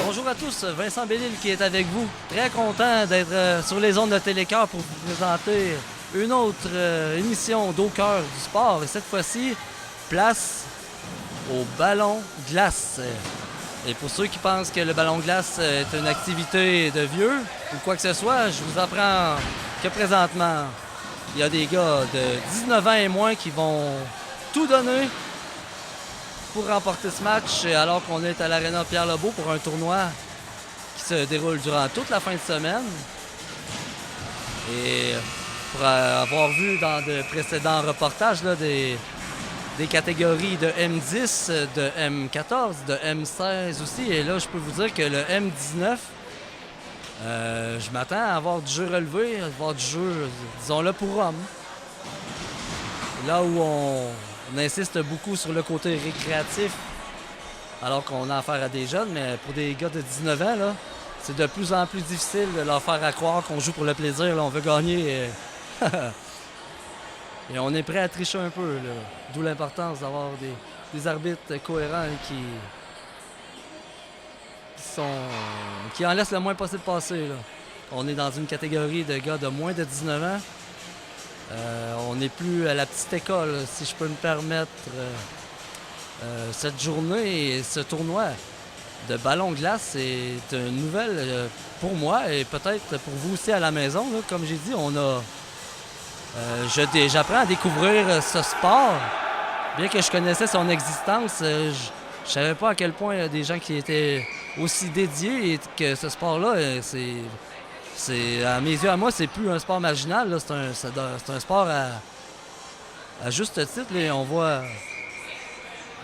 Bonjour à tous, Vincent Bellil qui est avec vous. Très content d'être sur les ondes de Télécœur pour vous présenter une autre émission d'Au cœur du sport. Et cette fois-ci, place au ballon glace. Et pour ceux qui pensent que le ballon glace est une activité de vieux ou quoi que ce soit, je vous apprends que présentement, il y a des gars de 19 ans et moins qui vont tout donner pour remporter ce match, alors qu'on est à l'Arena Pierre-Lebeau pour un tournoi qui se déroule durant toute la fin de semaine. Et pour avoir vu dans de précédents reportages là, des catégories de M10, de M14, de M16 aussi, et là je peux vous dire que le M19, je m'attends à avoir du jeu relevé, à avoir du jeu, disons-le, pour hommes. Là où on insiste beaucoup sur le côté récréatif, alors qu'on a affaire à des jeunes, mais pour des gars de 19 ans, là, c'est de plus en plus difficile de leur faire à croire qu'on joue pour le plaisir, là, on veut gagner. Et on est prêt à tricher un peu, là. D'où l'importance d'avoir des arbitres cohérents qui en laissent le moins possible passer, là. On est dans une catégorie de gars de moins de 19 ans. On n'est plus à la petite école, si je peux me permettre. Cette journée et ce tournoi de ballon glace est une nouvelle pour moi et peut-être pour vous aussi à la maison. Là. Comme j'ai dit, j'apprends à découvrir ce sport. Bien que je connaissais son existence, je savais pas à quel point il y a des gens qui étaient aussi dédiés et que ce sport-là, c'est à mes yeux, à moi, c'est plus un sport marginal. Là. C'est un sport à juste titre. Là. On voit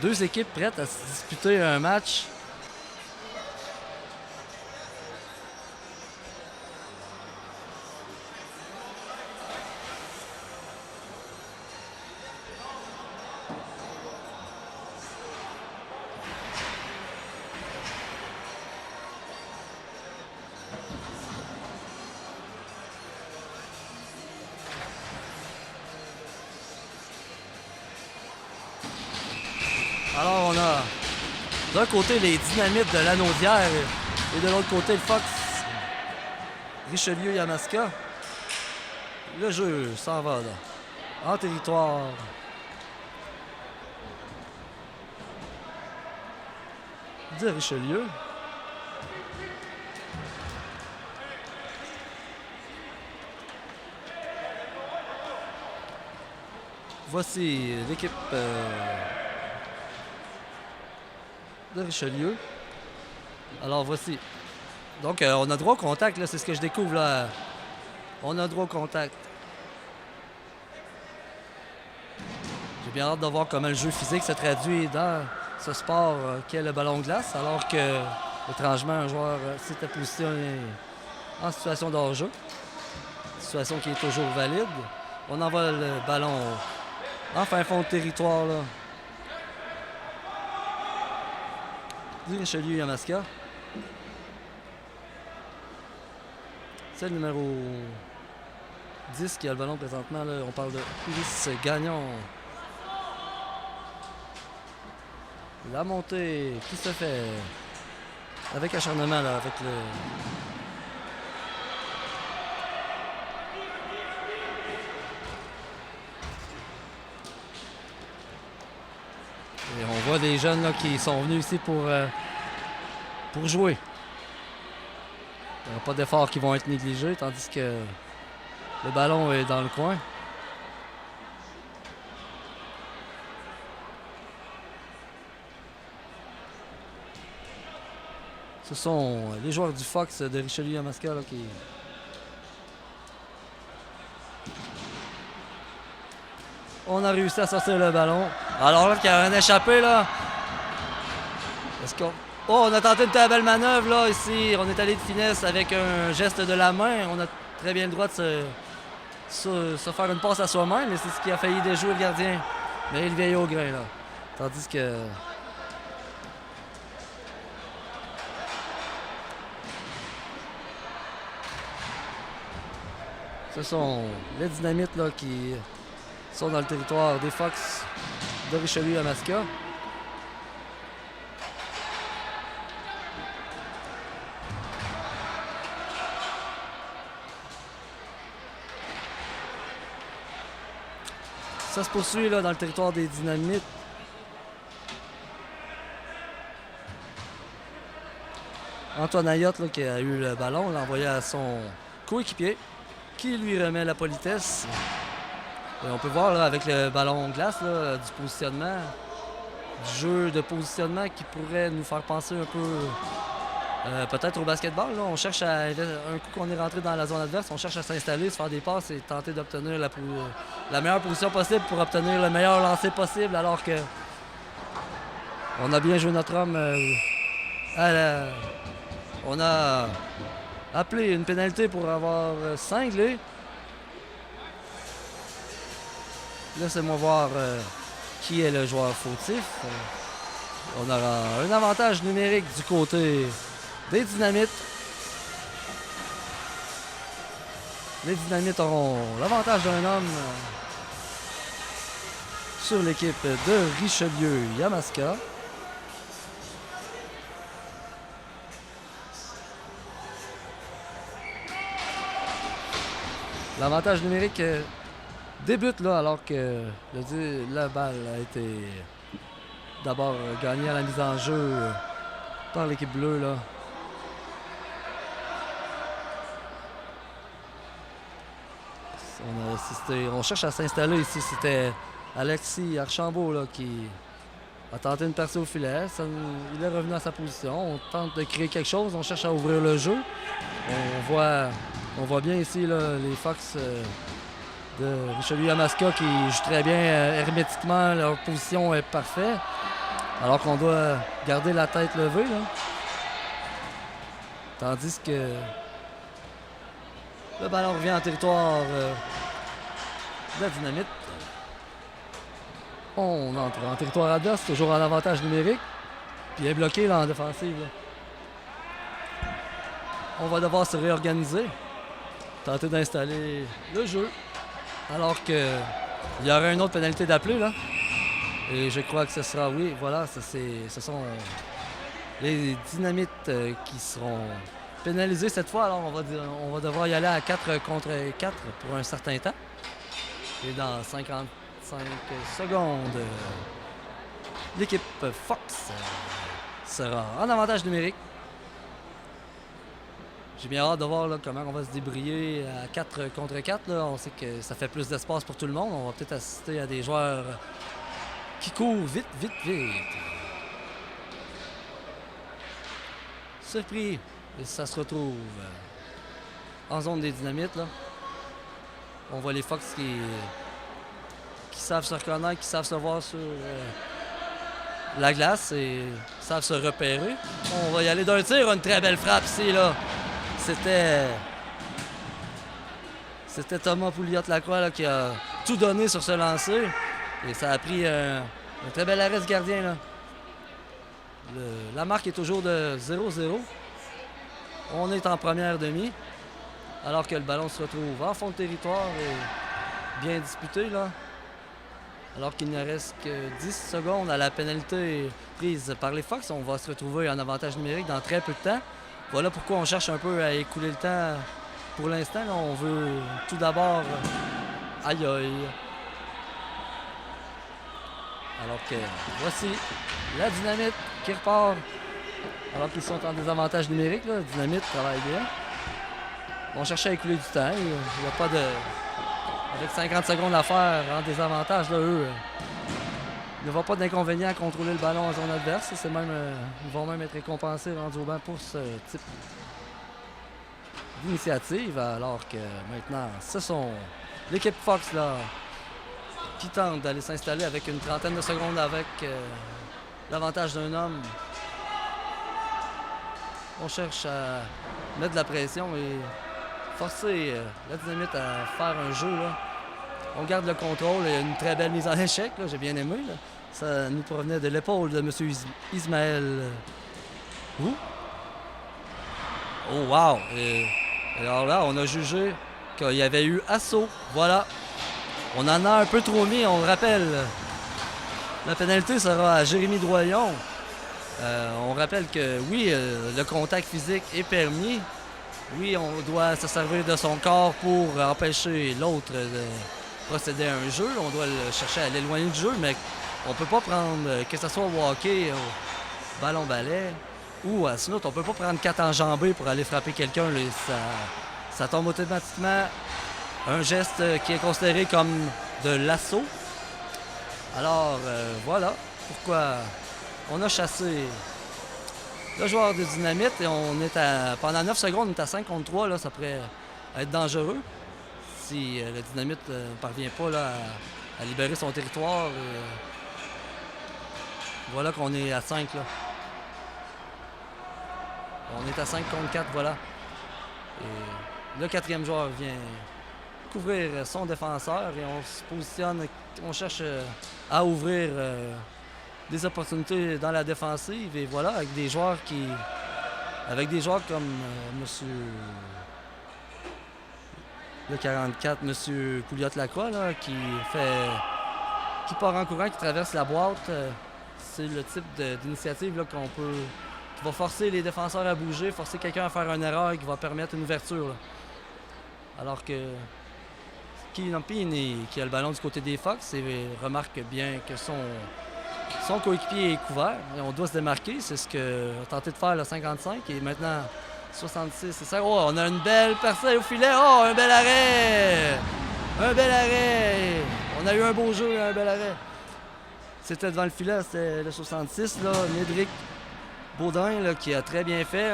deux équipes prêtes à se disputer un match. Alors, on a d'un côté les Dynamites de Lanaudière et de l'autre côté le Fox Richelieu-Yamaska. Le jeu s'en va là, en territoire de Richelieu. Voici l'équipe de Richelieu. Alors voici. Donc on a droit au contact, là, c'est ce que je découvre là. On a droit au contact. J'ai bien hâte de voir comment le jeu physique se traduit dans ce sport qu'est le ballon glace, alors que étrangement un joueur s'était positionné en situation de hors-jeu. Situation qui est toujours valide. On envoie le ballon en fin fond de territoire là. Du Richelieu-Yamaska. C'est le numéro 10 qui a le ballon présentement. Là. On parle de Ulysse Gagnon. La montée qui se fait avec acharnement là, avec le... Et on voit des jeunes là, qui sont venus ici pour jouer. Il n'y a pas d'efforts qui vont être négligés, tandis que le ballon est dans le coin. Ce sont les joueurs du Fox de Richelieu-Yamaska qui... On a réussi à sortir le ballon. Alors là, qu'il y a un échappé, là. Est-ce qu'on... Oh, on a tenté une très belle manœuvre, là, ici. On est allé de finesse avec un geste de la main. On a très bien le droit de se faire une passe à soi-même, mais c'est ce qui a failli déjouer le gardien. Mais il veille au grain, là. Tandis que... Ce sont les Dynamites, là, qui... sont dans le territoire des Fox de Richelieu-Yamaska. Ça se poursuit là, dans le territoire des Dynamites. Antoine Ayotte là, qui a eu le ballon, l'a envoyé à son coéquipier qui lui remet la politesse. Et on peut voir là, avec le ballon glace là, du positionnement, du jeu de positionnement qui pourrait nous faire penser un peu peut-être au basketball. Là. On cherche à, un coup qu'on est rentré dans la zone adverse, on cherche à s'installer, se faire des passes et tenter d'obtenir la meilleure position possible pour obtenir le meilleur lancer possible, alors que on a bien joué notre homme on a appelé une pénalité pour avoir cinglé. Laissez-moi voir qui est le joueur fautif. On aura un avantage numérique du côté des Dynamites. Les Dynamites auront l'avantage d'un homme sur l'équipe de Richelieu-Yamaska. L'avantage numérique débute là alors que la balle a été d'abord gagnée à la mise en jeu par l'équipe bleue là. On cherche à s'installer ici. C'était Alexis Archambault là, qui a tenté une percée au filet. Il est revenu à sa position. On tente de créer quelque chose. On cherche à ouvrir le jeu. On voit bien ici là, les Fox de Richelieu-Yamaska qui jouent très bien hermétiquement. Leur position est parfaite. Alors qu'on doit garder la tête levée. Là. Tandis que le ballon revient en territoire de la Dynamite. On entre en territoire adverse, toujours en avantage numérique. Puis il est bloqué là, en défensive. Là. On va devoir se réorganiser. Tenter d'installer le jeu. Alors qu'il y aura une autre pénalité d'appeler là. Et je crois que ce sera, oui, voilà, ce sont les Dynamites qui seront pénalisés cette fois. Alors on va devoir y aller à 4 contre 4 pour un certain temps. Et dans 55 secondes, l'équipe Fox sera en avantage numérique. J'ai bien hâte de voir là, comment on va se débrouiller à 4 contre 4. Là. On sait que ça fait plus d'espace pour tout le monde. On va peut-être assister à des joueurs qui courent vite, vite, vite. Surpris, et ça se retrouve en zone des Dynamites. Là. On voit les Fox qui savent se reconnaître, qui savent se voir sur la glace et savent se repérer. On va y aller d'un tir, une très belle frappe ici. Là. C'était Thomas Pouliot-Lacroix là, qui a tout donné sur ce lancer. Et ça a pris un très bel arrêt du gardien. Là. La marque est toujours de 0-0. On est en première demi. Alors que le ballon se retrouve en fond de territoire et bien disputé. Là. Alors qu'il ne reste que 10 secondes à la pénalité prise par les Fox. On va se retrouver en avantage numérique dans très peu de temps. Voilà pourquoi on cherche un peu à écouler le temps pour l'instant. On veut tout d'abord... Aïe aïe. Alors que voici la Dynamite qui repart. Alors qu'ils sont en désavantage numérique. Là. Dynamite travaille bien. On cherchait à écouler du temps. Il n'y a pas de... Avec 50 secondes à faire en désavantage, là, eux, il ne va pas d'inconvénient à contrôler le ballon en zone adverse. Ils vont même être récompensés rendus au banc pour ce type d'initiative. Alors que maintenant, ce sont l'équipe Fox là, qui tente d'aller s'installer avec une trentaine de secondes avec l'avantage d'un homme. On cherche à mettre de la pression et forcer la Dynamite à faire un jeu. Là. On garde le contrôle et une très belle mise en échec. Là. J'ai bien aimé. Là. Ça nous provenait de l'épaule de M. Ismaël. Où? Oh, wow! Et alors là, on a jugé qu'il y avait eu assaut. Voilà. On en a un peu trop mis, on le rappelle. La pénalité sera à Jérémy Doyon. On rappelle que oui, le contact physique est permis. Oui, on doit se servir de son corps pour empêcher l'autre procéder à un jeu, on doit le chercher à l'éloigner du jeu, mais on peut pas prendre, que ce soit au hockey, au ballon-ballet, ou à snooker, on peut pas prendre 4 enjambées pour aller frapper quelqu'un. Ça tombe automatiquement un geste qui est considéré comme de l'assaut. Alors, voilà pourquoi on a chassé le joueur de dynamite et on est pendant 9 secondes, on est à 5 contre 3, là, ça pourrait être dangereux si le dynamite ne parvient pas là, à libérer son territoire. Voilà qu'on est à 5 là. On est à 5 contre 4, voilà. Et le 4e joueur vient couvrir son défenseur et on se positionne, on cherche à ouvrir des opportunités dans la défensive et voilà, avec des joueurs comme monsieur le 44, monsieur Pouliot-Lacroix, là, qui part en courant, qui traverse la boîte. C'est le type d'initiative là, qui va forcer les défenseurs à bouger, forcer quelqu'un à faire une erreur et qui va permettre une ouverture. Là. Alors que Kinampini, qui a le ballon du côté des Fox, remarque bien que son coéquipier est couvert. Et on doit se démarquer, c'est ce qu'a tenté de faire le 55 et maintenant 66. C'est ça. Oh, on a une belle percée au filet. Oh, un bel arrêt! Un bel arrêt! On a eu un beau jeu, un bel arrêt. C'était devant le filet, c'était le 66, là, Nédric Baudin, là, qui a très bien fait.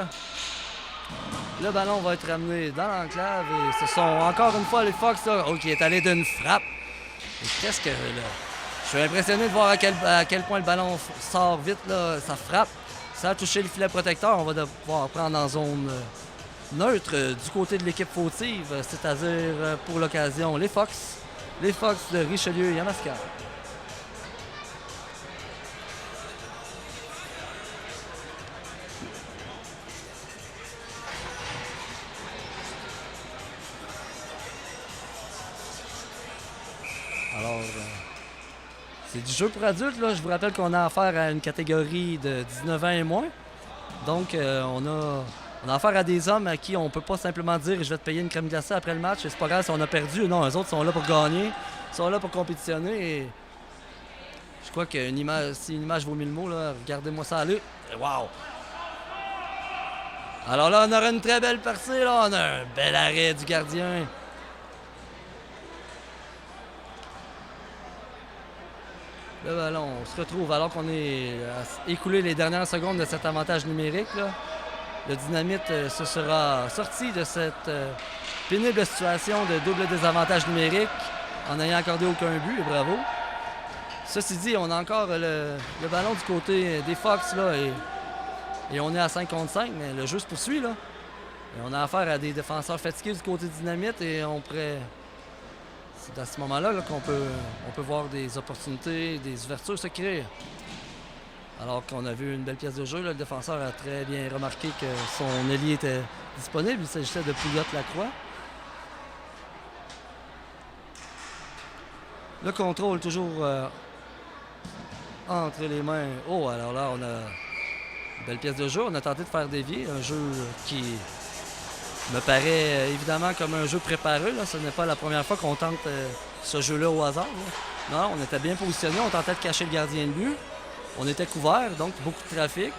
Le ballon va être ramené dans l'enclave et ce sont encore une fois les Fox là, qui est allé d'une frappe. Et qu'est-ce que là? Je suis impressionné de voir à quel point le ballon sort vite, là, ça frappe. Ça a touché le filet protecteur, on va devoir prendre en zone neutre du côté de l'équipe fautive, c'est-à-dire pour l'occasion les Fox de Richelieu-Yamaska. Alors, c'est du jeu pour adultes. Là. Je vous rappelle qu'on a affaire à une catégorie de 19 ans et moins. Donc, on a affaire à des hommes à qui on peut pas simplement dire « je vais te payer une crème glacée après le match, c'est pas grave si on a perdu ». Non, eux autres sont là pour gagner, sont là pour compétitionner. Et je crois si une image vaut 1000 mots, là, regardez-moi ça aller. Wow! Alors là, on aura une très belle percée. Là. On a un bel arrêt du gardien. Le ballon, on se retrouve alors qu'on est écoulé les dernières secondes de cet avantage numérique. Là. Le Dynamite se sera sorti de cette pénible situation de double désavantage numérique en n'ayant accordé aucun but. Et bravo. Ceci dit, on a encore le ballon du côté des Fox là, et on est à 5 contre 5, mais le jeu se poursuit. Là. Et on a affaire à des défenseurs fatigués du côté du Dynamite et on pourrait... C'est à ce moment-là là, qu'on peut voir des opportunités, des ouvertures se créer. Alors qu'on a vu une belle pièce de jeu, là, le défenseur a très bien remarqué que son ailier était disponible. Il s'agissait de Pouliot-Lacroix. Le contrôle toujours entre les mains. Oh, alors là, on a une belle pièce de jeu. On a tenté de faire dévier un jeu qui... me paraît évidemment comme un jeu préparé. Là. Ce n'est pas la première fois qu'on tente ce jeu-là au hasard. Là. Non, on était bien positionné. On tentait de cacher le gardien de but. On était couvert, donc beaucoup de trafic.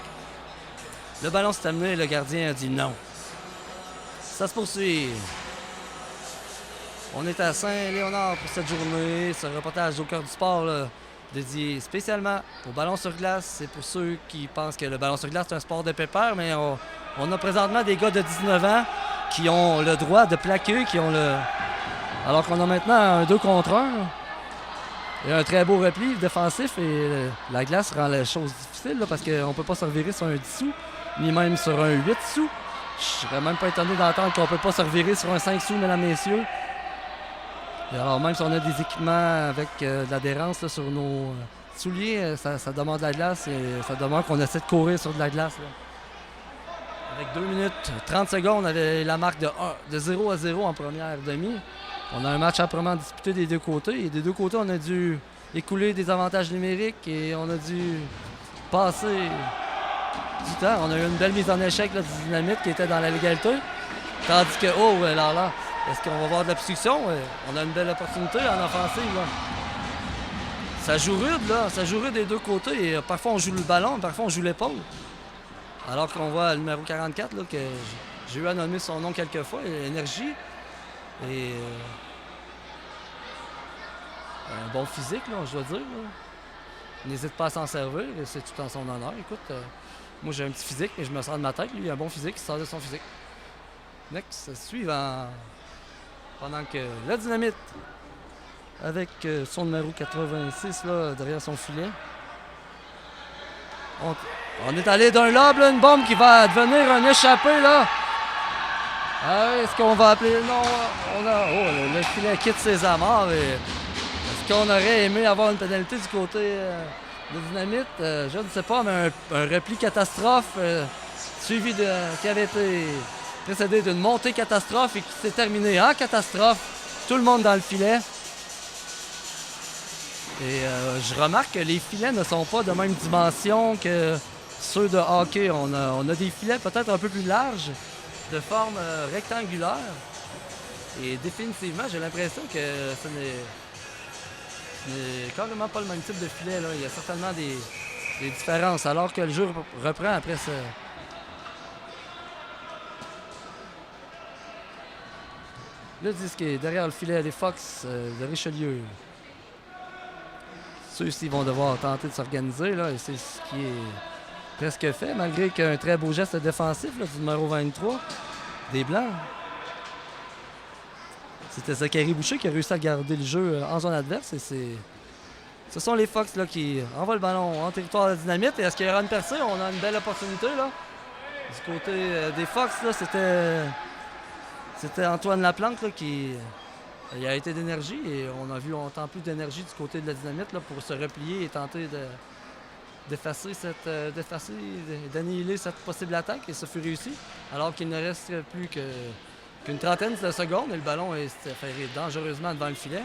Le ballon s'est amené et le gardien a dit non. Ça se poursuit. On est à Saint-Léonard pour cette journée. Ce reportage au cœur du sport là, dédié spécialement au ballon sur glace. C'est pour ceux qui pensent que le ballon sur glace est un sport de pépère, mais on a présentement des gars de 19 ans qui ont le droit de plaquer, alors qu'on a maintenant un 2 contre 1. Il y a un très beau repli défensif et la glace rend la chose difficile là, parce qu'on ne peut pas se revirer sur un 10 sous, ni même sur un 8 sous. Je serais même pas étonné d'entendre qu'on ne peut pas se revirer sur un 5 sous, mesdames, messieurs. Et alors même si on a des équipements avec de l'adhérence là, sur nos souliers, ça demande de la glace et ça demande qu'on essaie de courir sur de la glace. Là. Avec 2 minutes 30 secondes, on avait la marque de 0 à 0 en première demi. On a un match âprement disputé des deux côtés. Et des deux côtés, on a dû écouler des avantages numériques et on a dû passer du temps. On a eu une belle mise en échec là, du Dynamite qui était dans la légalité. Tandis que, oh là là, Est-ce qu'on va avoir de l'obstruction? On a une belle opportunité en offensive, là. Ça joue rude, là. Ça joue rude des deux côtés. Et parfois, on joue le ballon, parfois, on joue l'épaule. Alors qu'on voit le numéro 44, là, que j'ai eu à nommer son nom quelques fois, Énergie. Et un bon physique, là, je dois dire. N'hésite pas à s'en servir, c'est tout en son honneur. Écoute, moi, j'ai un petit physique, mais je me sers de ma tête. Lui, il a un bon physique, il sort de son physique. Next, suivant. Pendant que la Dynamite, avec son numéro 86 là, derrière son filet. On est allé d'un lob, là, une bombe qui va devenir un échappé, là. Est-ce qu'on va appeler... Non, le filet quitte ses amarres. Est-ce qu'on aurait aimé avoir une pénalité du côté de Dynamite? Je ne sais pas, mais un repli catastrophe suivi qui avait été précédé d'une montée catastrophe et qui s'est terminée en catastrophe. Tout le monde dans le filet. Et je remarque que les filets ne sont pas de même dimension que ceux de hockey. On a des filets peut-être un peu plus larges, de forme rectangulaire. Et définitivement, j'ai l'impression que ce n'est carrément pas le même type de filet, là. Il y a certainement des différences, alors que le jeu reprend après ça. Le disque est derrière le filet des Fox de Richelieu. Ceux-ci vont devoir tenter de s'organiser, là, et c'est ce qui est presque fait, malgré qu'un très beau geste défensif là, du numéro 23 des Blancs. C'était Zachary Boucher qui a réussi à garder le jeu en zone adverse. Et ce sont les Fox là, qui envoient le ballon en territoire de la Dynamite. Et est-ce qu'il y aura une percée? On a une belle opportunité. Là. Du côté des Fox, là, c'était Antoine Laplante là, qui il a été d'énergie. Et on a vu longtemps plus d'énergie du côté de la Dynamite là, pour se replier et tenter d'annihiler cette possible attaque. Et ça fut réussi. Alors qu'il ne reste plus qu'une trentaine de secondes et le ballon est ferré dangereusement devant le filet.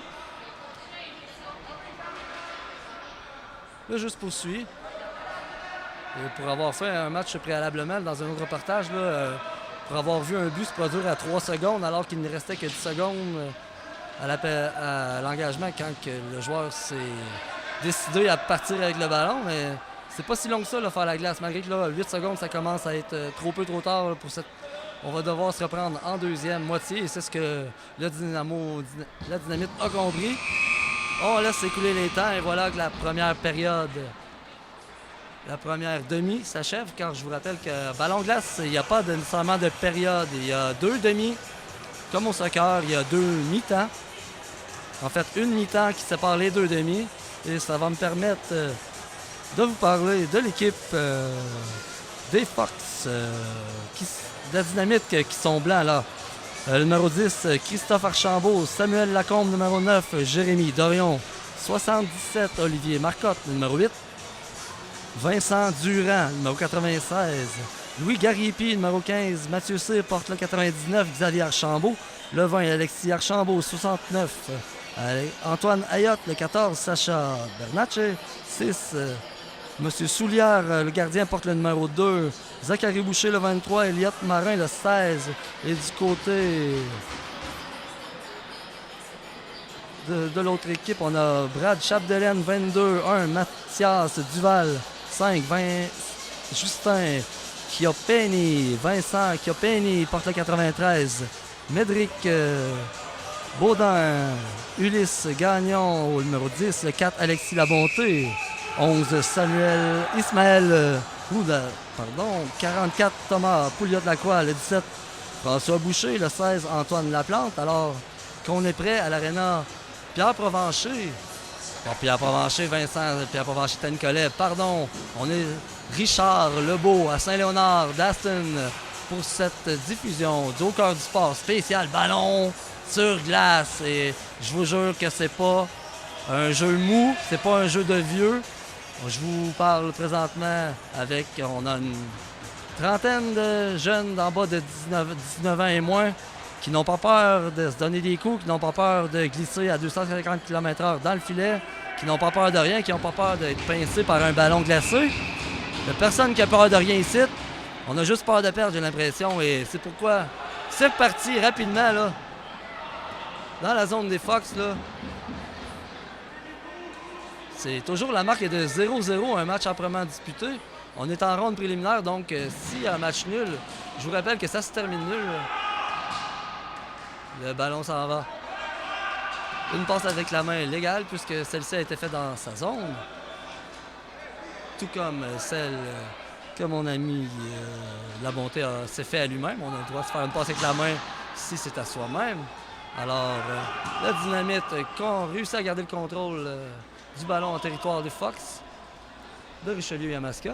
Le jeu se poursuit. Et pour avoir fait un match préalablement dans un autre reportage, là, pour avoir vu un but se produire à 3 secondes alors qu'il ne restait que 10 secondes à l'engagement quand que le joueur s'est décidé à partir avec le ballon. Mais c'est pas si long que ça, là, faire la glace. Malgré que là, 8 secondes, ça commence à être trop tard là, pour cette... On va devoir se reprendre en deuxième moitié et c'est ce que la Dynamite a compris. On laisse écouler les temps et voilà que la première période, la première demi s'achève. Car je vous rappelle que ballon glace, il n'y a pas nécessairement de période. Il y a 2 demi. Comme au soccer, il y a 2 mi-temps. En fait, une mi-temps qui sépare les 2 demi. Et ça va me permettre de vous parler de l'équipe des Fox de la Dynamite qui sont blancs là. Le numéro 10, Christophe Archambault. Samuel Lacombe, numéro 9, Jérémy Dorion. 77, Olivier Marcotte, numéro 8. Vincent Durand, numéro 96. Louis Gariepi, numéro 15. Mathieu Cyr porte le 99. Xavier Archambault. Le 20, Alexis Archambault, 69. Antoine Ayotte, le 14. Sacha Bernatchez, 6. Monsieur Soulière, le gardien, porte le numéro 2. Zachary Boucher, le 23. Elliott Marin, le 16. Et du côté de l'autre équipe, on a Brad Chapdelaine, 22. 1. Mathias Duval, 5. 20. Justin Chiopeni, Vincent Chiopeni, porte le 93. Médric Baudin, Ulysse Gagnon, au numéro 10. Le 4, Alexis Labonté. 11, Samuel Ismaël 44, Thomas Pouliot-Lacroix. Le 17, François Boucher. Le 16, Antoine Laplante. Alors qu'on est prêt à l'aréna Pierre Provencher. Pas Pierre Provencher, Vincent, Pierre Provencher, Tannicolet, pardon. On est Richard Lebeau à Saint-Léonard d'Aston pour cette diffusion du Cœur du Sport spécial ballon sur glace. Et je vous jure que c'est pas un jeu mou, c'est pas un jeu de vieux. Je vous parle présentement avec, on a une trentaine de jeunes d'en bas de 19 ans et moins qui n'ont pas peur de se donner des coups, qui n'ont pas peur de glisser à 250 km/h dans le filet, qui n'ont pas peur de rien, qui n'ont pas peur d'être pincés par un ballon glacé. Il n'y a personne qui a peur de rien ici. On a juste peur de perdre, j'ai l'impression. Et c'est pourquoi c'est reparti rapidement, là. dans la zone des Fox, là, c'est toujours la marque est de 0-0, un match âprement disputé. On est en ronde préliminaire, donc s'il y a un match nul, je vous rappelle que ça se termine nul. Le ballon s'en va. Une passe avec la main légale, puisque celle-ci a été faite dans sa zone. Tout comme celle que mon ami La Bonté s'est fait à lui-même. On a le droit de se faire une passe avec la main si c'est à soi-même. Alors, la Dynamite qu'on réussit à garder le contrôle du ballon en territoire des Fox de Richelieu-Yamaska.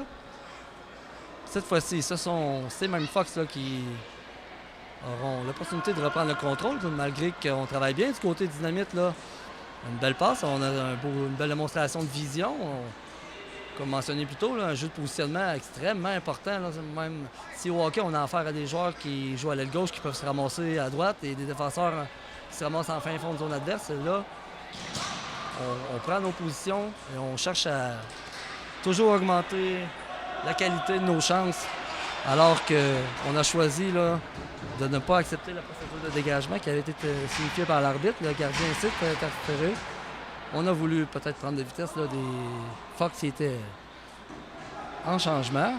Cette fois-ci, ce sont ces mêmes Fox là, qui auront l'opportunité de reprendre le contrôle, malgré qu'on travaille bien du côté Dynamite. Là. Une belle passe, on a une belle démonstration de vision. Comme mentionné plus tôt, là, un jeu de positionnement extrêmement important. Là, même si au hockey, on a affaire à des joueurs qui jouent à l'aile gauche, qui peuvent se ramasser à droite, et des défenseurs qui se ramassent en fin fond de zone adverse. Là, on prend nos positions et on cherche à toujours augmenter la qualité de nos chances, alors qu'on a choisi là, de ne pas accepter la procédure de dégagement qui avait été signifiée par l'arbitre. Le gardien ici peut être interféré. On a voulu peut-être prendre de vitesse là, des Fox qui étaient en changement.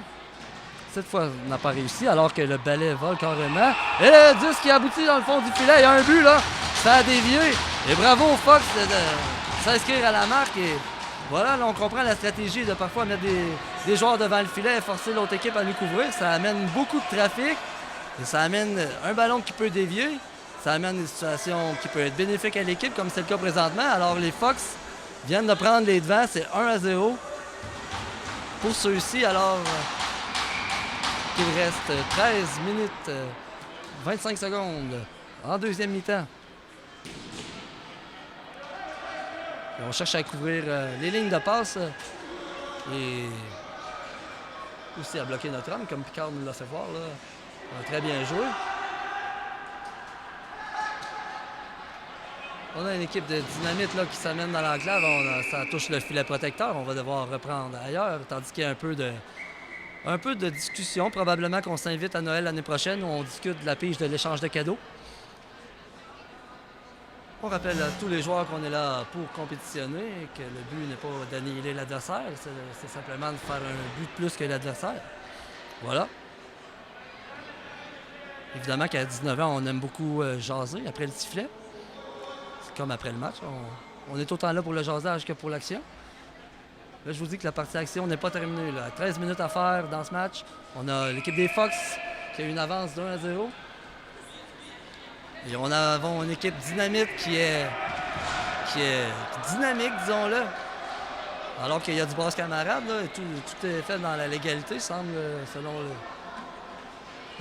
Cette fois, on n'a pas réussi, alors que le balai vole carrément. Et le disque qui aboutit dans le fond du filet. Il y a un but, là. Ça a dévié. Et bravo aux Fox de s'inscrire à la marque. Et voilà, là, on comprend la stratégie de parfois mettre des joueurs devant le filet et forcer l'autre équipe à nous couvrir. Ça amène beaucoup de trafic. Et ça amène un ballon qui peut dévier. Ça amène une situation qui peut être bénéfique à l'équipe, comme c'est le cas présentement. Alors, les Fox viennent de prendre les devants. C'est 1-0 pour ceux-ci. Alors, il reste 13 minutes 25 secondes en deuxième mi-temps. Et on cherche à couvrir les lignes de passe et aussi à bloquer notre homme, comme Picard nous l'a fait voir. Là. On a très bien joué. On a une équipe de Dynamite là, qui s'amène dans l'enclave. Ça touche le filet protecteur. On va devoir reprendre ailleurs, tandis qu'il y a un peu de discussion. Probablement qu'on s'invite à Noël l'année prochaine où on discute de la pige de l'échange de cadeaux. On rappelle à tous les joueurs qu'on est là pour compétitionner et que le but n'est pas d'annihiler l'adversaire, c'est simplement de faire un but de plus que l'adversaire. Voilà. Évidemment qu'à 19 ans, on aime beaucoup jaser après le sifflet. C'est comme après le match. On est autant là pour le jasage que pour l'action. Là, je vous dis que la partie action n'est pas terminée. Là. 13 minutes à faire dans ce match. On a l'équipe des Fox qui a une avance de 1-0. Et on a une équipe Dynamite qui est dynamique, disons-le. Alors qu'il y a du brasse camarade, là, et tout est fait dans la légalité, semble, selon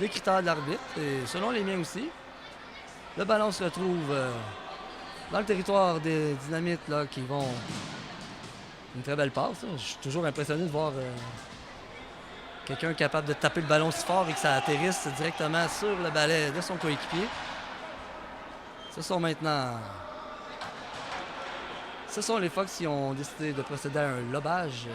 les critères de l'arbitre et selon les miens aussi. Le ballon se retrouve dans le territoire des Dynamites là, qui vont... Une très belle passe. Là. Je suis toujours impressionné de voir quelqu'un capable de taper le ballon si fort et que ça atterrisse directement sur le balai de son coéquipier. Ce sont les Fox qui ont décidé de procéder à un lobage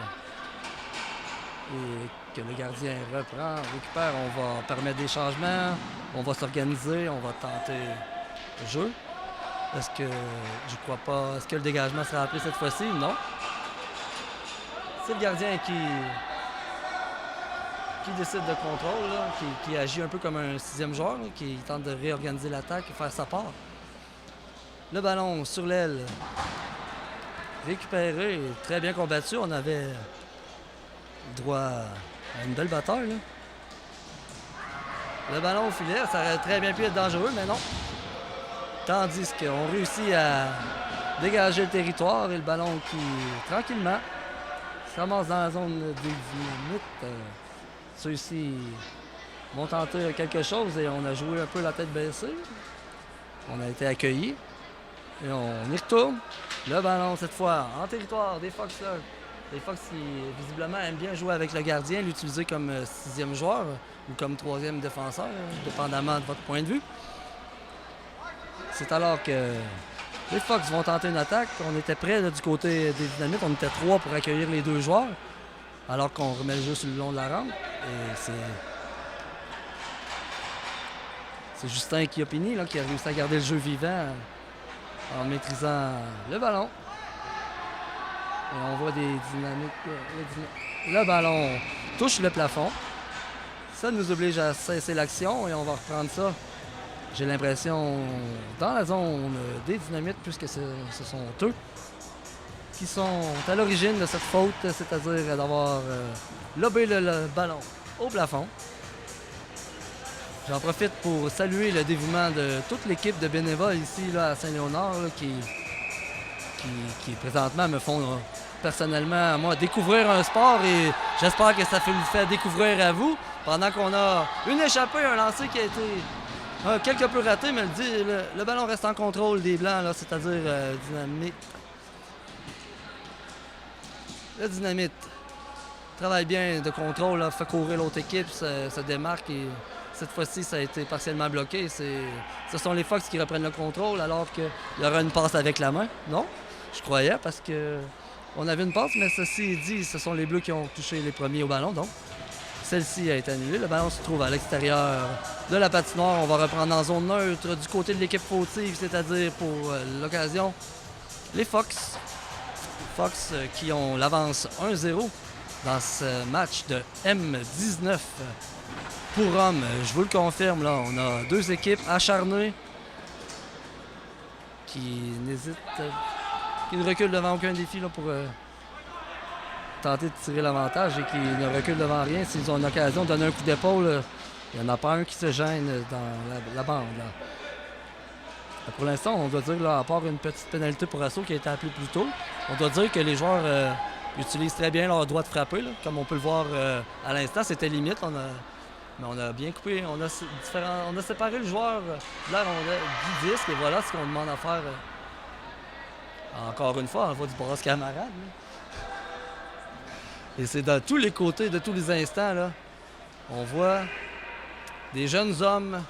et que le gardien reprend, récupère. On va permettre des changements, on va s'organiser, on va tenter le jeu. Est-ce que le dégagement sera appelé cette fois-ci? Non. C'est le gardien qui décide de contrôle, là, qui agit un peu comme un sixième joueur, là, qui tente de réorganiser l'attaque et faire sa part. Le ballon sur l'aile, récupéré, très bien combattu. On avait droit à une belle bataille. Là. Le ballon au filet, ça aurait très bien pu être dangereux, mais non. Tandis qu'on réussit à dégager le territoire et le ballon qui, tranquillement, se ramasse dans la zone des Dynamites. Ceux-ci vont tenter quelque chose et on a joué un peu la tête baissée. On a été accueillis. Et on y retourne. Le ballon, cette fois, en territoire des Fox. Là. Les Fox qui, visiblement, aiment bien jouer avec le gardien, l'utiliser comme sixième joueur ou comme troisième défenseur, dépendamment de votre point de vue. C'est alors que les Fox vont tenter une attaque. On était prêts là, du côté des Dynamites. On était 3 pour accueillir les 2 joueurs. Alors qu'on remet le jeu sur le long de la rampe. Et c'est Justin Chiopini là, qui a réussi à garder le jeu vivant en maîtrisant le ballon. Et on voit des dynamiques. Le ballon touche le plafond. Ça nous oblige à cesser l'action et on va reprendre ça. J'ai l'impression dans la zone des dynamites, puisque ce sont eux qui sont à l'origine de cette faute, c'est-à-dire d'avoir lobé le ballon au plafond. J'en profite pour saluer le dévouement de toute l'équipe de bénévoles ici là, à Saint-Léonard là, qui présentement me font personnellement moi découvrir un sport et j'espère que ça vous fait découvrir à vous pendant qu'on a une échappée, un lancer qui a été quelque peu raté, mais le ballon reste en contrôle des Blancs, là, c'est-à-dire Dynamite. Le Dynamite travaille bien de contrôle, là, fait courir l'autre équipe, se démarque et cette fois-ci, ça a été partiellement bloqué. Ce sont les Fox qui reprennent le contrôle alors qu'il y aura une passe avec la main. Non, je croyais parce qu'on avait une passe, mais ceci dit, ce sont les Bleus qui ont touché les premiers au ballon. Donc, celle-ci a été annulée. Le ballon se trouve à l'extérieur de la patinoire. On va reprendre en zone neutre du côté de l'équipe fautive, c'est-à-dire pour l'occasion, les Fox. Fox qui ont l'avance 1-0 dans ce match de M19. Pour hommes, je vous le confirme, là, on a deux équipes acharnées qui n'hésitent, qui ne reculent devant aucun défi là, pour tenter de tirer l'avantage et qui ne reculent devant rien. S'ils ont une occasion de donner un coup d'épaule, il n'y en a pas un qui se gêne dans la bande. Là. Pour l'instant, on doit dire, là, à part une petite pénalité pour assaut qui a été appelée plus tôt, on doit dire que les joueurs utilisent très bien leur droit de frapper. Là. Comme on peut le voir à l'instant, c'était limite. Mais on a bien coupé, on a séparé le joueur de la rondelle du disque et voilà ce qu'on demande à faire. Encore une fois, on voit du brasse camarade. Là. Et c'est dans tous les côtés, de tous les instants, là, on voit des jeunes hommes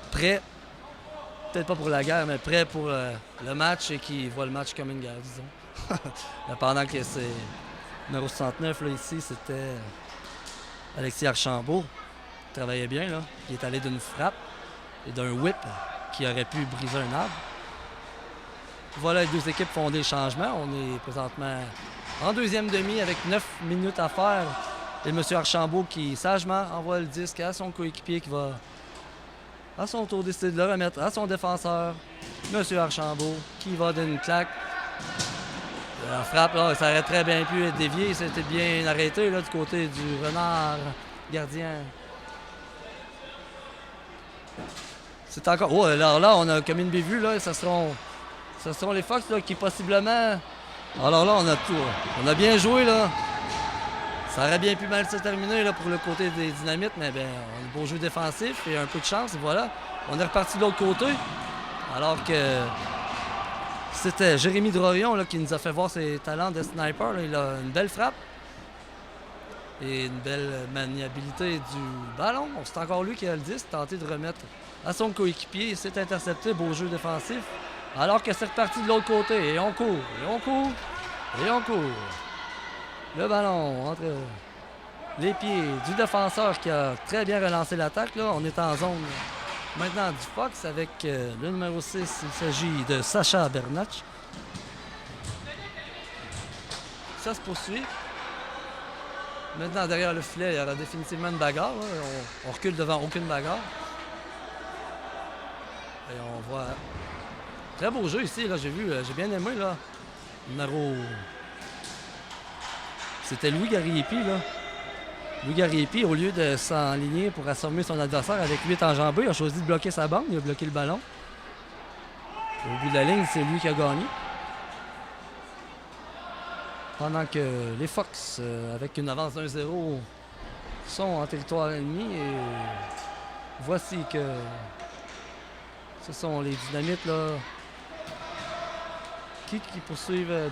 prêts, peut-être pas pour la guerre, mais prêts pour le match et qui voient le match comme une guerre, disons. Pendant que c'est numéro 69, là, ici, c'était Alexis Archambault. Il travaillait bien, là. Il est allé d'une frappe et d'un whip qui aurait pu briser un arbre. Voilà, les deux équipes font des changements. On est présentement en deuxième demi avec 9 minutes à faire. Et M. Archambault qui sagement envoie le disque à son coéquipier qui va à son tour décider de le remettre à son défenseur, M. Archambault, qui va d'une claque. La frappe, là, ça aurait très bien pu être dévié. C'était bien arrêté là, du côté du renard gardien. C'est encore. Oh, alors là, on a comme une bévue, là, ce seront les Fox là, qui possiblement. Alors là, on a tout. On a bien joué, là. Ça aurait bien pu mal se terminer là, pour le côté des Dynamites, mais bien, on a un beau jeu défensif et un peu de chance, et voilà. On est reparti de l'autre côté. Alors que c'était Jérémy Drorion là, qui nous a fait voir ses talents de sniper. Là. Il a une belle frappe et une belle maniabilité du ballon. C'est encore lui qui a le disque, tenté de remettre à son coéquipier. C'est intercepté, beau jeu défensif. Alors que c'est reparti de l'autre côté. Et on court, et on court, et on court. Le ballon entre les pieds du défenseur qui a très bien relancé l'attaque. Là. On est en zone maintenant du Fox avec le numéro 6. Il s'agit de Sacha Bernatch. Ça se poursuit. Maintenant, derrière le filet, il y aura définitivement une bagarre. On recule devant aucune bagarre. Et on voit... Très beau jeu ici, là, j'ai bien aimé, là. Numéro... C'était Louis Gariepi, là. Louis Gariepi, au lieu de s'enligner pour assommer son adversaire avec 8 enjambées, il a choisi de bloquer sa bande, il a bloqué le ballon. Au bout de la ligne, c'est lui qui a gagné. Pendant que les Fox, avec une avance d'1-0, sont en territoire ennemi. Et voici que ce sont les Dynamites là, qui poursuivent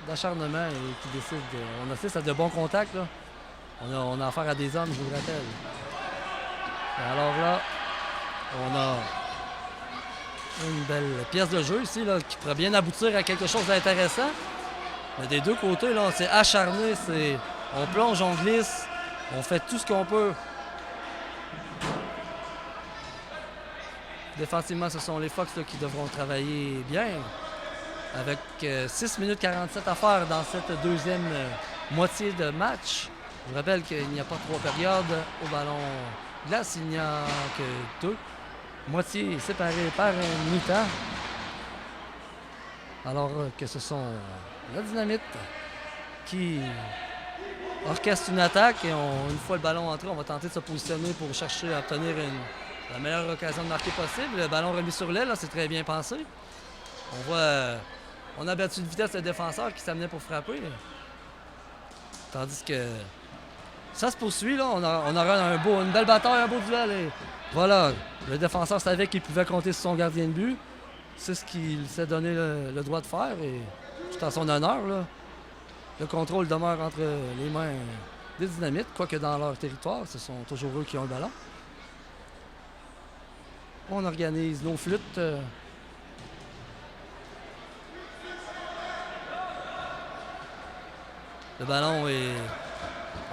d'acharnement et qui décident. On assiste à de bons contacts. Là. On a affaire à des hommes, je vous le rappelle. Et alors là, on a une belle pièce de jeu ici là, qui pourrait bien aboutir à quelque chose d'intéressant. Mais des deux côtés, là, c'est acharné, on plonge, on glisse, on fait tout ce qu'on peut. Défensivement, ce sont les Fox là, qui devront travailler bien. avec 6 minutes 47 à faire dans cette deuxième moitié de match. Je vous rappelle qu'il n'y a pas 3 périodes au ballon glace, il n'y a que 2. Moitié séparée par un mi-temps. Alors que ce sont la Dynamite qui orchestre une attaque et une fois le ballon entré, on va tenter de se positionner pour chercher à obtenir la meilleure occasion de marquer possible. Le ballon remis sur l'aile, c'est très bien pensé. On voit, on a battu de vitesse le défenseur qui s'amenait pour frapper. Tandis que ça se poursuit, là. On aura une belle bataille, un beau duel. Et voilà, le défenseur savait qu'il pouvait compter sur son gardien de but. C'est ce qu'il s'est donné le droit de faire et tout en son honneur, là. Le contrôle demeure entre les mains des Dynamites, quoique dans leur territoire, ce sont toujours eux qui ont le ballon. On organise nos flûtes. Le ballon est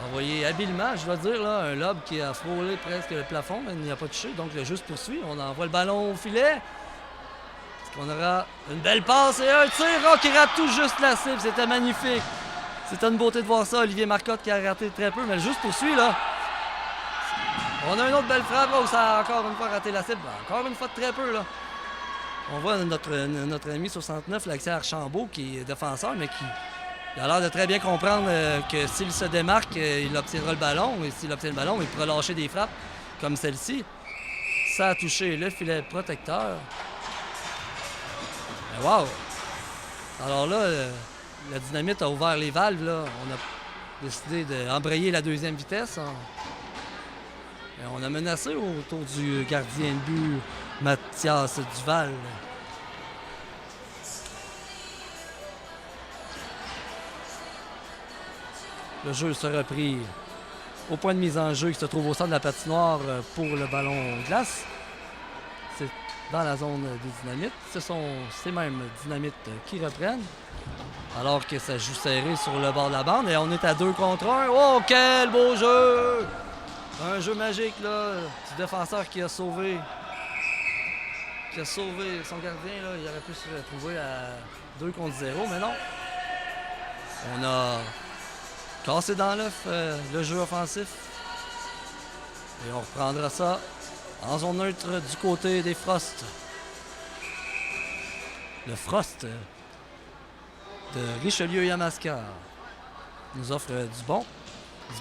envoyé habilement, je dois dire, là, un lob qui a frôlé presque le plafond, mais il n'y a pas touché, donc le jeu se poursuit. On envoie le ballon au filet. Est-ce qu'on aura une belle passe et un tir qui rate tout juste la cible? C'était magnifique. C'était une beauté de voir ça. Olivier Marcotte qui a raté très peu, mais le jeu se poursuit, là. On a une autre belle frappe, là, où ça a encore une fois raté la cible. Encore une fois de très peu, là. On voit notre ami 69, l'Alexis Archambault, qui est défenseur, mais qui a l'air de très bien comprendre que s'il se démarque, il obtiendra le ballon. Et s'il obtient le ballon, il pourra lâcher des frappes comme celle-ci. Ça a touché le filet protecteur. Mais wow! Alors là, la Dynamite a ouvert les valves. Là. On a décidé d'embrayer la deuxième vitesse. Et on a menacé autour du gardien de but, Mathias Duval. Le jeu sera repris au point de mise en jeu qui se trouve au centre de la patinoire pour le ballon glace. C'est dans la zone des Dynamites. Ce sont ces mêmes Dynamites qui reprennent. Alors que ça joue serré sur le bord de la bande. Et on est à 2 contre 1. Oh, quel beau jeu! Un jeu magique, là, du défenseur qui a sauvé son gardien. Là. Il aurait pu se retrouver à 2 contre 0, mais non. On a cassé dans l'œuf le jeu offensif. Et on reprendra ça en zone neutre du côté des Frost. Le Frost de Richelieu-Yamaska nous offre du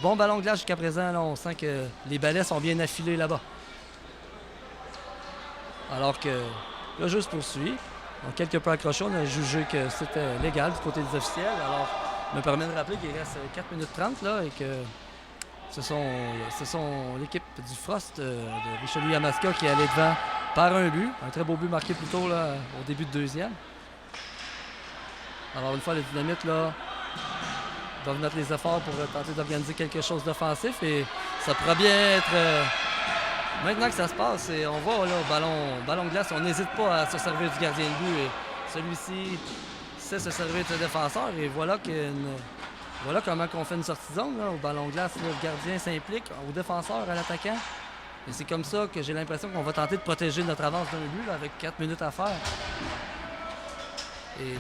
bon ballon de glace jusqu'à présent. Là, on sent que les balais sont bien affilés là-bas. Alors que le jeu se poursuit. En quelque peu accroché, on a jugé que c'était légal du côté des officiels. Alors, je me permets de rappeler qu'il reste 4 minutes 30 là, et que ce sont l'équipe du Frost de Richelieu-Yamaska qui est allée devant par un but. Un très beau but marqué plus tôt là, au début de deuxième. Alors une fois, les Dynamites là, doivent mettre les efforts pour tenter d'organiser quelque chose d'offensif et ça pourra bien être... maintenant que ça se passe, et on voit là, ballon de glace, on n'hésite pas à se servir du gardien de but. Et celui-ci sait se servir de ce défenseur et voilà comment on fait une sortie de zone. Là, au ballon de glace, là, le gardien s'implique, au défenseur, à l'attaquant. Et c'est comme ça que j'ai l'impression qu'on va tenter de protéger notre avance d'un but là, avec 4 minutes à faire. Et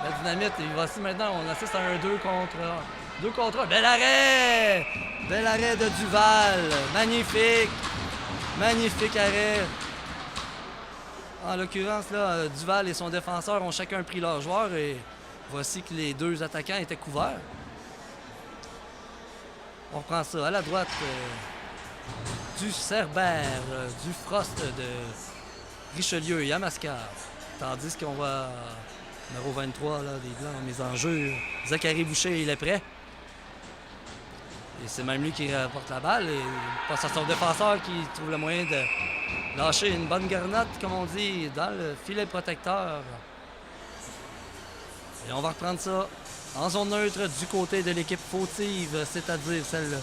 la Dynamite, et voici maintenant, on assiste à un 2 contre 1. Bel arrêt! Bel arrêt de Duval. Magnifique! Magnifique arrêt. En l'occurrence, là, Duval et son défenseur ont chacun pris leur joueur et voici que les deux attaquants étaient couverts. On reprend ça à la droite du Cerbère, du Frost de Richelieu-Yamaska. Tandis qu'on va... Numéro 23, là, des Blancs en mise en jeu. Zachary Boucher, il est prêt. Et c'est même lui qui rapporte la balle. Et il passe à son défenseur qui trouve le moyen de lâcher une bonne garnotte, comme on dit, dans le filet protecteur. Et on va reprendre ça en zone neutre du côté de l'équipe fautive, c'est-à-dire celle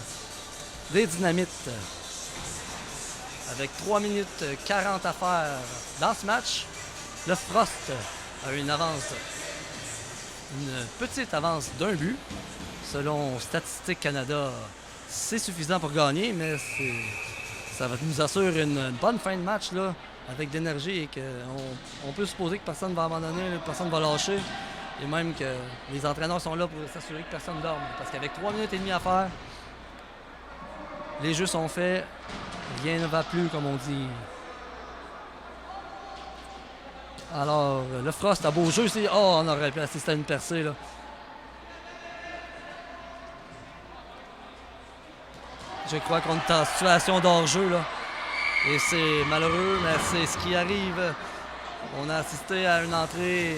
des Dynamites. Avec 3 minutes 40 à faire dans ce match, le Frost a une petite avance d'un but. Selon Statistique Canada, c'est suffisant pour gagner, mais ça nous assure une bonne fin de match là, avec d'énergie et qu'on peut supposer que personne ne va abandonner, personne ne va lâcher. Et même que les entraîneurs sont là pour s'assurer que personne ne dorme. Parce qu'avec 3 minutes et demie à faire, les jeux sont faits, rien ne va plus, comme on dit. Alors, le Frost, un beau jeu ici. Oh, on aurait pu assister à une percée, là. Je crois qu'on est en situation d'hors-jeu, là. Et c'est malheureux, mais c'est ce qui arrive. On a assisté à une entrée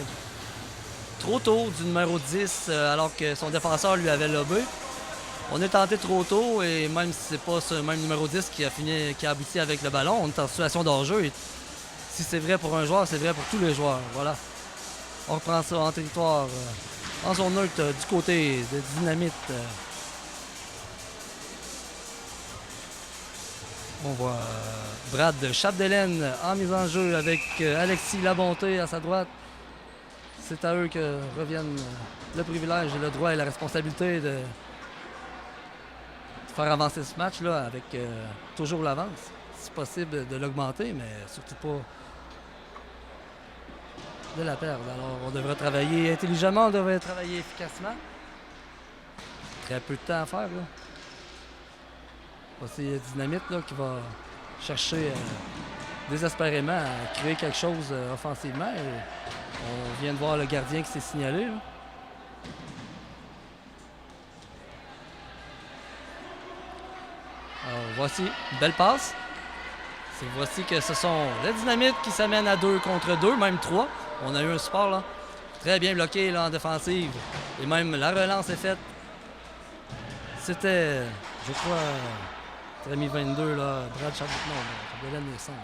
trop tôt du numéro 10, alors que son défenseur lui avait lobé. On est tenté trop tôt, et même si c'est pas ce même numéro 10 qui a abouti avec le ballon, on est en situation d'hors-jeu. Et si c'est vrai pour un joueur, c'est vrai pour tous les joueurs. Voilà. On reprend ça en territoire, en zone neutre, du côté de Dynamite. On voit Brad Chapdelaine en mise en jeu avec Alexis Labonté à sa droite. C'est à eux que reviennent le privilège, le droit et la responsabilité de faire avancer ce match-là avec toujours l'avance. Si possible de l'augmenter, mais surtout pas de la perdre. Alors on devrait travailler intelligemment, on devrait travailler efficacement. Très peu de temps à faire, là. C'est Dynamite là, qui va chercher désespérément à créer quelque chose offensivement. Et on vient de voir le gardien qui s'est signalé, là. Alors, voici une belle passe. Voici que ce sont les Dynamites qui s'amènent à 2 contre 2, même 3. On a eu un support là. Très bien bloqué là, en défensive. Et même la relance est faite. C'était, je crois, très mis 22, là, Brad Chapdelaine est centre.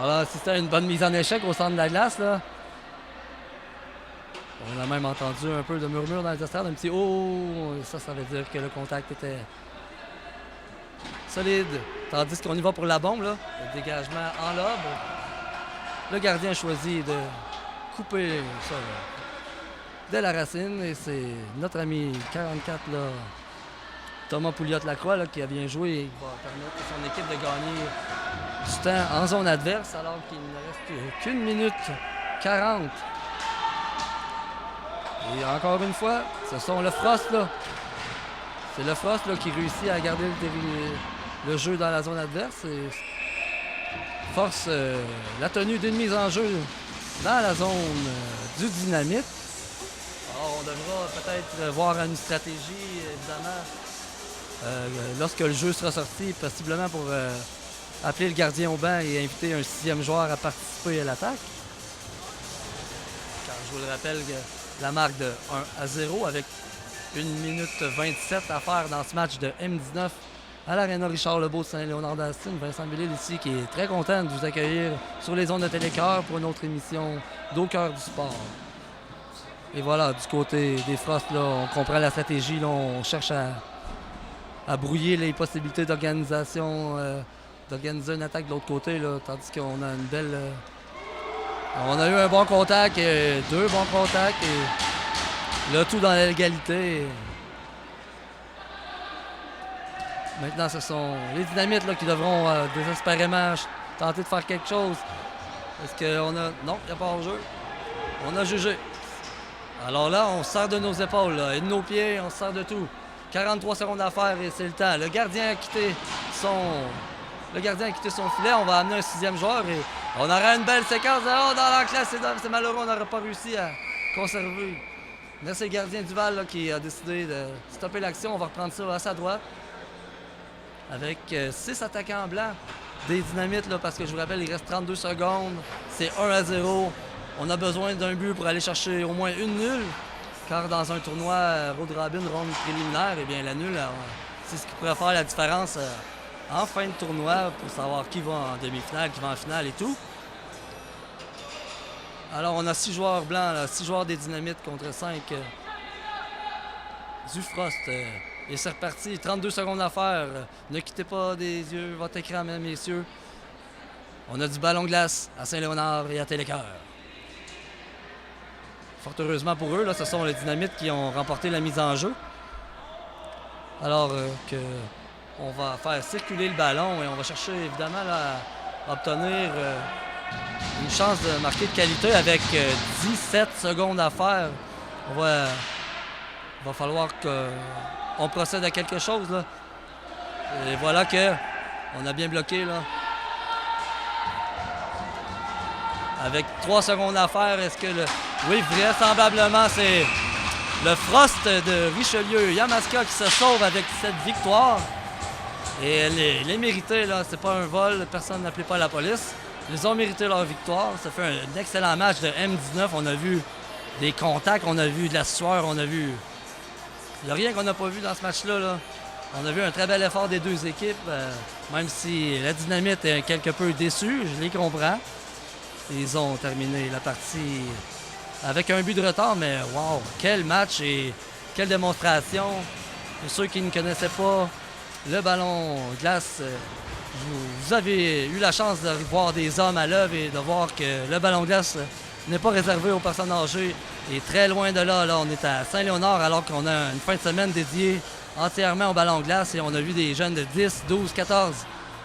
Alors, si c'était une bonne mise en échec au centre de la glace, là. On a même entendu un peu de murmure dans les estrades, un petit « oh ». Ça veut dire que le contact était solide. Tandis qu'on y va pour la bombe, là, le dégagement en lobe. Le gardien choisit de couper ça là, de la racine. Et c'est notre ami 44, là, Thomas Pouliot-Lacroix, là, qui a bien joué et qui va permettre à son équipe de gagner du temps en zone adverse alors qu'il ne reste qu'une minute 40. Et encore une fois, ce sont le Frost, là. C'est le Frost là, qui réussit à garder le jeu dans la zone adverse et force la tenue d'une mise en jeu dans la zone du Dynamite. Alors, on devra peut-être voir une stratégie, évidemment, lorsque le jeu sera sorti, possiblement pour appeler le gardien au banc et inviter un 6e joueur à participer à l'attaque. Car je vous le rappelle, la marque de 1-0 avec 1 minute 27 à faire dans ce match de M19 à l'Aréna Richard-Lebeau de Saint-Léonard-d'Astin. Vincent Bellil ici qui est très content de vous accueillir sur les ondes de Télécœur pour une autre émission d'Au cœur du sport. Et voilà, du côté des Frost, là, on comprend la stratégie. Là, on cherche à brouiller les possibilités d'organisation, d'organiser une attaque de l'autre côté, là, tandis qu'on a une belle... on a eu un bon contact, 2 bons contacts et le tout dans la légalité. Maintenant, ce sont les Dynamites là, qui devront désespérément tenter de faire quelque chose. Est-ce qu'on a... Non, il n'y a pas hors-jeu. On a jugé. Alors là, on sort de nos épaules là, et de nos pieds, on sort de tout. 43 secondes à faire et c'est le temps. Le gardien a quitté son filet. On va amener un 6e joueur et on aura une belle séquence. Oh, dans la classe, c'est malheureux, on n'aurait pas réussi à conserver. Là, c'est le gardien Duval là, qui a décidé de stopper l'action. On va reprendre ça à sa droite. Avec 6 attaquants blancs des Dynamites, là, parce que je vous rappelle, il reste 32 secondes. C'est 1-0. On a besoin d'un but pour aller chercher au moins une nulle. Car dans un tournoi Road Robin, ronde préliminaire, eh bien, la nulle, c'est ce qui pourrait faire la différence en fin de tournoi pour savoir qui va en demi-finale, qui va en finale et tout. Alors, on a 6 joueurs blancs, 6 joueurs des Dynamites contre 5 du Frost. Et c'est reparti, 32 secondes à faire. Ne quittez pas des yeux votre écran, mesdames et messieurs. On a du ballon glace à Saint-Léonard et à Télécœur. Fort heureusement pour eux, là, ce sont les Dynamites qui ont remporté la mise en jeu. Alors on va faire circuler le ballon et on va chercher évidemment là, obtenir une chance de marquer de qualité avec 17 secondes à faire. Il va falloir qu'on procède à quelque chose, là. Et voilà qu'on a bien bloqué, là. Avec 3 secondes à faire, est-ce que oui, vraisemblablement, c'est le Frost de Richelieu Yamaska qui se sauve avec cette victoire. Et elle est méritée, là. C'est pas un vol, personne n'appelait pas la police. Ils ont mérité leur victoire. Ça fait un excellent match de M19. On a vu des contacts, on a vu de la sueur, on a vu... Il n'y a rien qu'on n'a pas vu dans ce match-là, là. On a vu un très bel effort des deux équipes, même si la Dynamite est quelque peu déçue, je les comprends. Ils ont terminé la partie avec un but de retard, mais wow, quel match et quelle démonstration. Pour ceux qui ne connaissaient pas le ballon glace, vous avez eu la chance de voir des hommes à l'œuvre et de voir que le ballon glace n'est pas réservé aux personnes âgées. Et très loin de là, on est à Saint-Léonard alors qu'on a une fin de semaine dédiée entièrement au ballon glace et on a vu des jeunes de 10, 12, 14,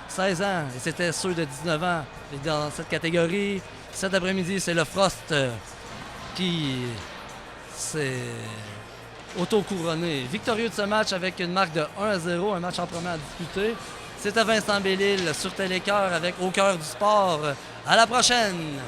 16 ans et c'était ceux de 19 ans. Et dans cette catégorie, cet après-midi, c'est le Frost qui s'est auto-couronné. Victorieux de ce match avec une marque de 1-0, un match en premier à disputer. C'était Vincent Bellil sur Télécœur avec Au cœur du sport. À la prochaine!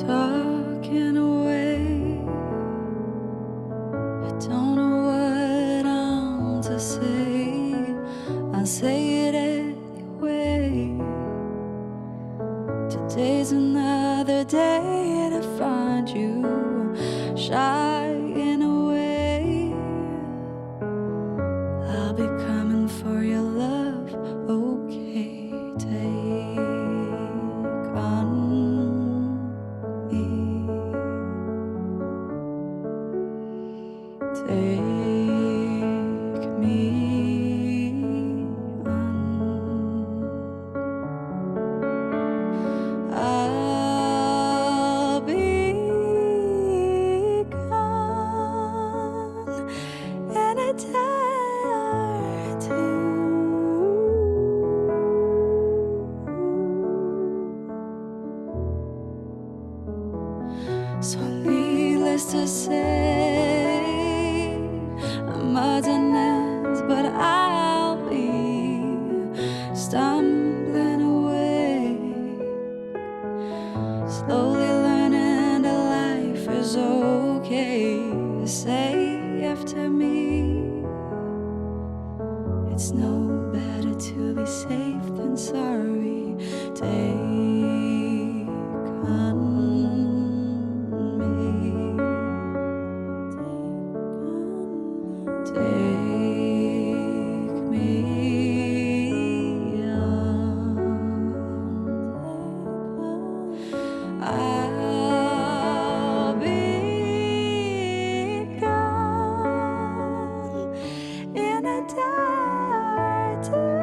Talking away, I don't know what I'm to say. I say it anyway. Today's another day to find you shying away. I'll be coming for your love, okay? Take on take me on. I'll be gone in a day or two. It's no better to be safe than sorry. Take on me. Take me on. I'll be gone in a day or two.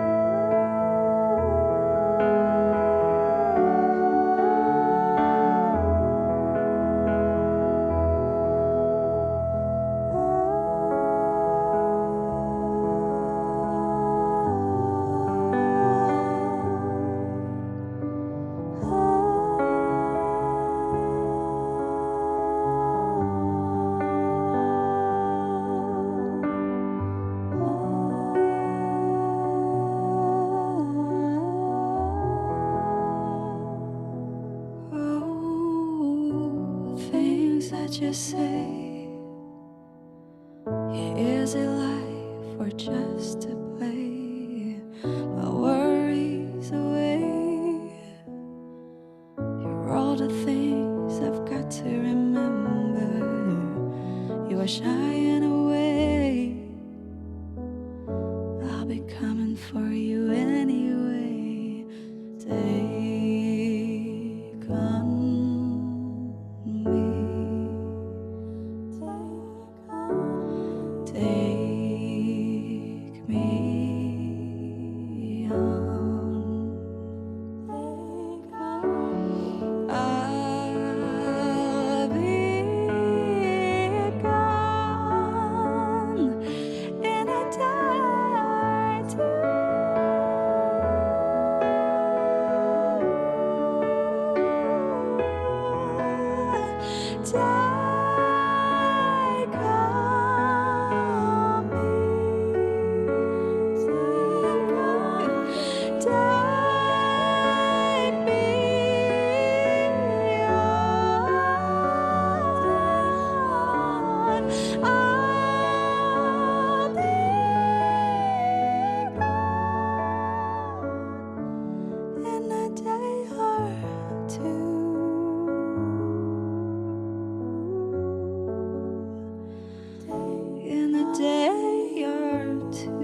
Oh, things that you say. Yeah, is it life or just to play my worries away? You're all the things I've got to remember. You are shying away. I'll be coming for you anyway. Take on me. Take me on. I'll be gone in a day or two. Take on me. Take me on. I'll be gone in a day or two. In a day or two.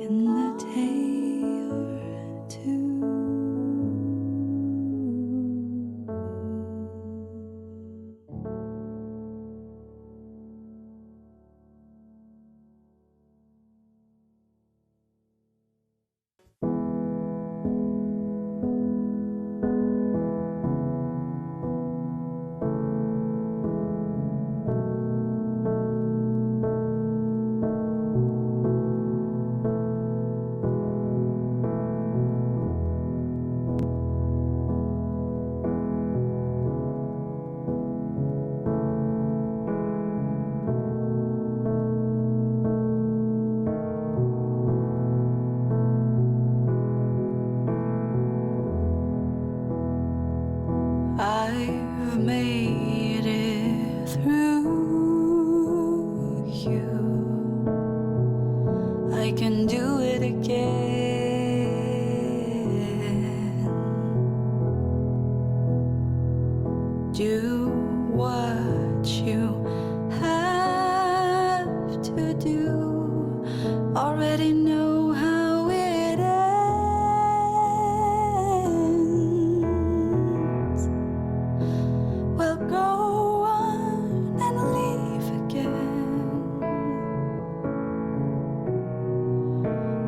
In a day or two. I've made it through you. I can do it again. Do what you have to do. Already know how it ends. Well, go on and leave again.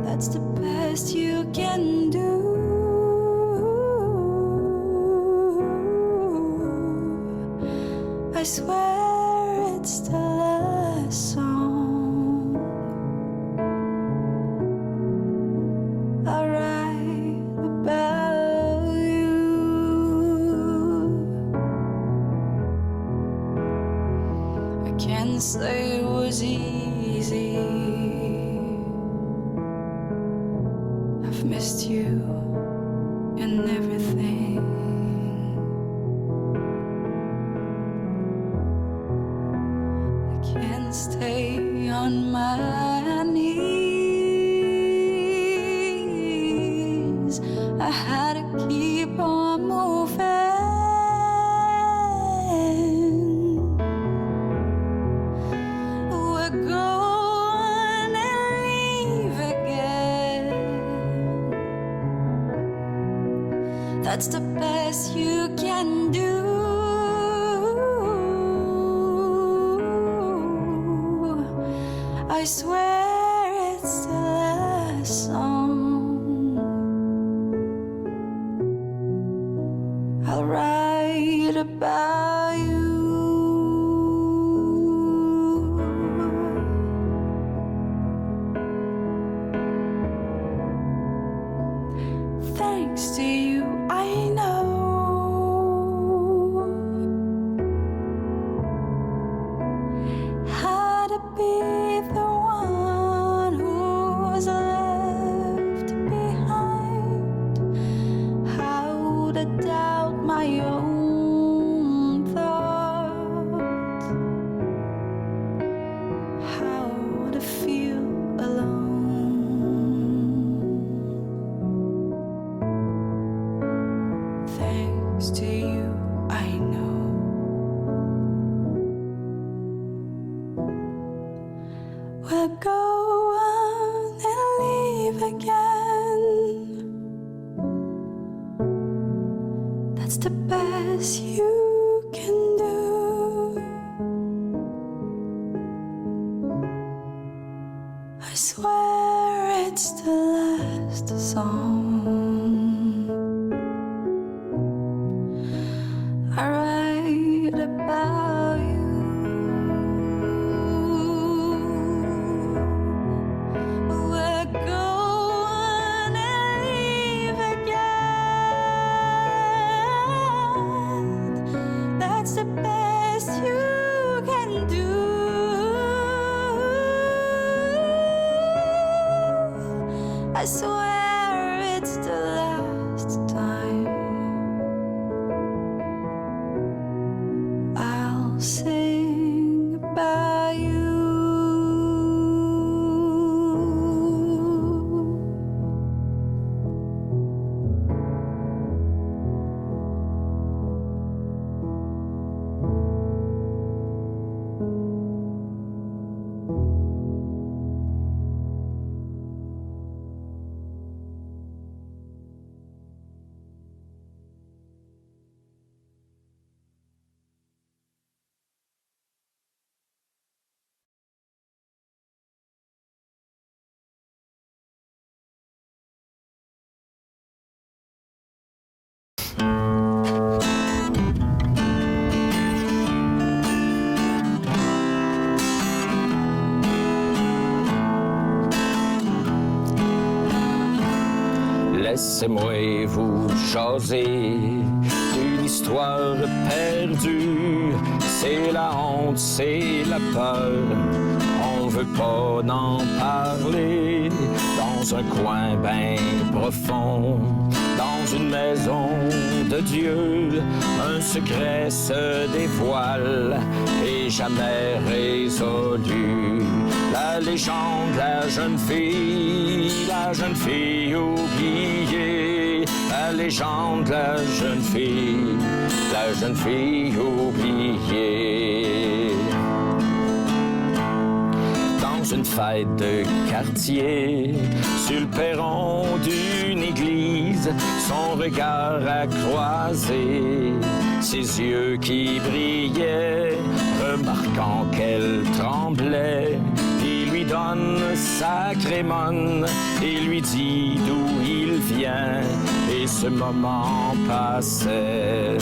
That's the best you can do. I swear it's the last song I write about you. I can't say it was easy. I've missed you and everything. couldn't stay on my knees. I had to keep on moving. We're going to leave again. That's the best you can do. I swear it's the last song I'll write about you. Thanks to you, I know how to be the one who's left behind, how to doubt my own thoughts, how to feel alone. Thanks to you, I know we'll go on and leave again. That's the best you can do. I swear it's the last song I write about you. We're going to leave again. That's the best you can do. I swear it's the last time I'll sing about you. Laissez-moi vous jaser d'une histoire perdue. C'est la honte, c'est la peur, on veut pas en parler. Dans un coin bien profond, dans une maison de Dieu, un secret se dévoile et jamais résolu. La légende, la jeune fille oubliée. La légende, la jeune fille oubliée. Dans une fête de quartier, sur le perron d'une église, son regard a croisé ses yeux qui brillaient, remarquant qu'elle tremblait. Il lui donne sa crémone et lui dit d'où il vient, et ce moment passait.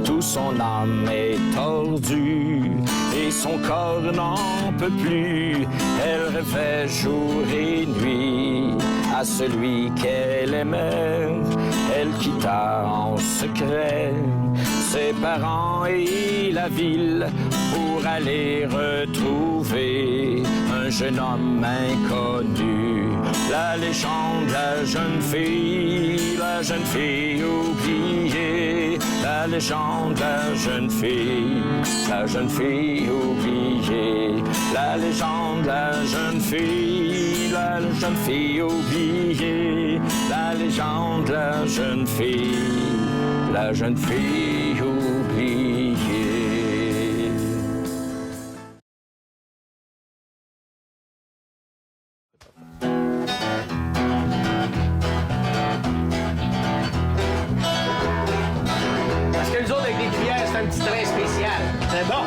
Tout son âme est tordue et son corps n'en peut plus. Elle rêvait jour et nuit à celui qu'elle aimait. Elle quitta en secret ses parents et la ville pour aller retrouver un jeune homme inconnu. La légende, la jeune fille la jeune fille oubliée, la légende, la jeune fille oubliée, la légende, la jeune fille oubliée, la légende, la jeune fille oubliée. Un petit train spécial. C'est bon.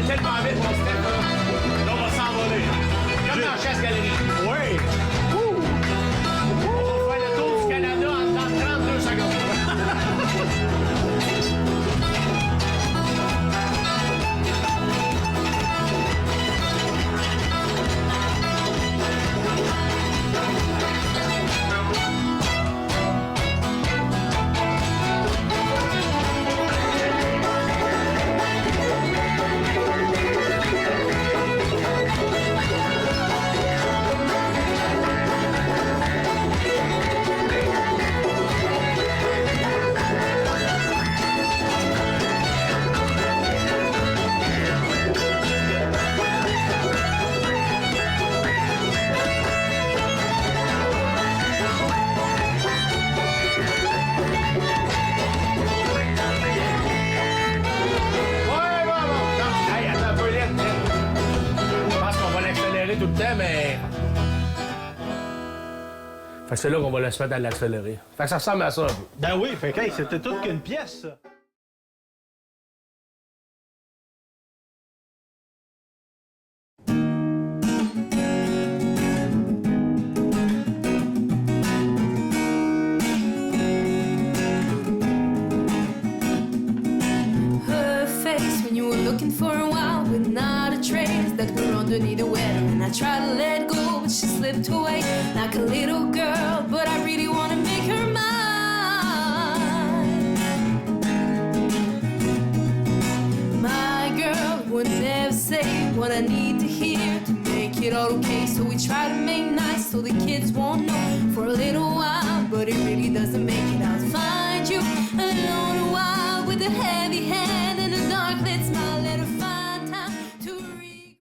Tellement vite, mon Steph. Là, on va s'envoler. Comme dans Chasse Galerie. Oui. On va faire le tour du Canada en 32 secondes. Tout le temps, mais... Fait que c'est là qu'on va se mettre à l'accélérer. Fait que ça ressemble à ça un peu. Ben oui, fait que hey, c'était toute qu'une pièce, ça. Her face when you were looking for a while, with not a trace that were underneath the weather. And I tried to let go, but she slipped away like a little girl. But I really wanna make her mine. My girl would never say what I need to hear to make it all okay. So we try to make nice so the kids won't know for a little while, but it really doesn't matter.